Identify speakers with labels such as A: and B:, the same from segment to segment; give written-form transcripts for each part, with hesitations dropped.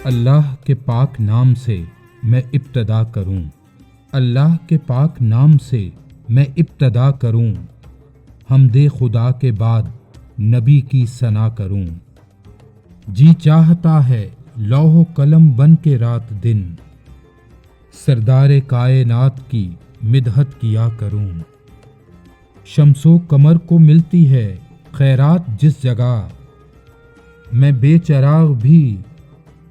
A: اللہ کے پاک نام سے میں ابتدا کروں، اللہ کے پاک نام سے میں ابتدا کروں، حمد خدا کے بعد نبی کی ثنا کروں۔ جی چاہتا ہے لوح و قلم بن کے رات دن سردار کائنات کی مدحت کیا کروں۔ شمس و قمر کو ملتی ہے خیرات جس جگہ، میں بے چراغ بھی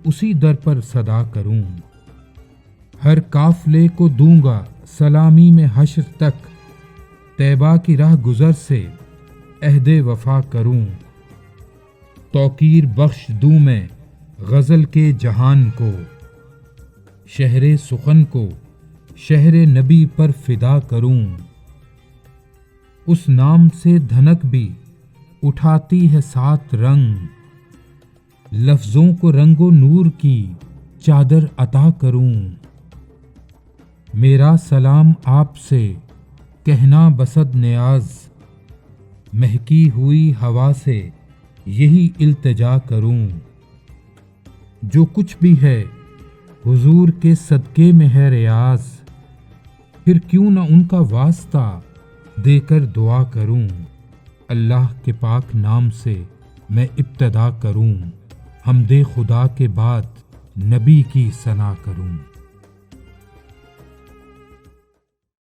A: اسی در پر صدا کروں۔ ہر قافلے کو دوں گا سلامی میں حشر تک، طیبہ کی راہ گزر سے عہد وفا کروں۔ توقیر بخش دوں میں غزل کے جہان کو، شہر سخن کو شہر نبی پر فدا کروں۔ اس نام سے دھنک بھی اٹھاتی ہے 7 رنگ، لفظوں کو رنگ و نور کی چادر عطا کروں۔ میرا سلام آپ سے کہنا بسد نیاز، مہکی ہوئی ہوا سے یہی التجا کروں۔ جو کچھ بھی ہے حضور کے صدقے میں ہے ریاض، پھر کیوں نہ ان کا واسطہ دے کر دعا کروں۔ اللہ کے پاک نام سے میں ابتدا کروں، حمد خدا کے بعد نبی کی ثنا کروں۔